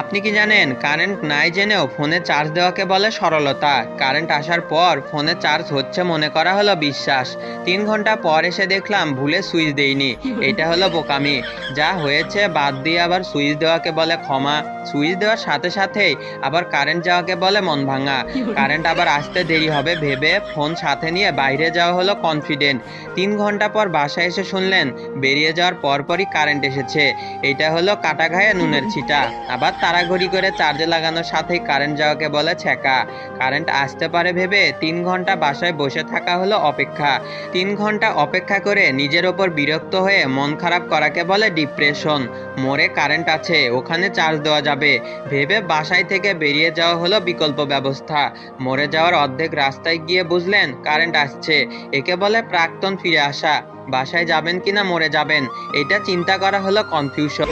আপনি কি জানেন কারেন্ট নাই জেনেও ফোনে চার্জ দেওয়াকে বলে সরলতা। কারেন্ট আসার পর ফোনে চার্জ হচ্ছে মনে করা হলো বিশ্বাস। 3 ঘন্টা পর এসে দেখলাম ভুলে সুইচ দেইনি, এটা হলো বোকামি। যা হয়েছে বাদ দিয়ে আবার সুইচ দেওয়াকে বলে ক্ষমা। সুইচ দেওয়ার সাথে সাথেই আবার কারেন্ট যাওয়াকে বলে মন ভাঙা। কারেন্ট আবার আসতে দেরি হবে ভেবে ফোন সাথে নিয়ে বাইরে যাওয়া হলো কনফিডেন্ট। 3 ঘন্টা পর বাসায় এসে শুনলেন বেরিয়ে যাওয়ার পরপরই কারেন্ট এসেছে, এটা হলো কাটা ঘায়ে নুনের ছিটা। আবার তাড়াঘড়ি করে চার্জে লাগানোর সাথেই কারেন্ট যাওয়াকে বলে ছ্যাঁকা। কারেন্ট আসতে পারে ভেবে 3 ঘন্টা বাসায় বসে থাকা হলো অপেক্ষা। 3 ঘন্টা অপেক্ষা করে নিজের ওপর বিরক্ত হয়ে মন খারাপ করাকে বলে ডিপ্রেশন। মোড়ে কারেন্ট আছে, ওখানে চার্জ দেওয়া যাবে ভেবে বাসায় থেকে বেরিয়ে যাওয়া হলো বিকল্প ব্যবস্থা। মরে যাওয়ার অর্ধেক রাস্তায় গিয়ে বুঝলেন কারেন্ট আসছে, একে বলে প্রাক্তন ফিরে আসা। বাসায় যাবেন কিনা মরে যাবেন, এটা চিন্তা করা হলো কনফিউশন।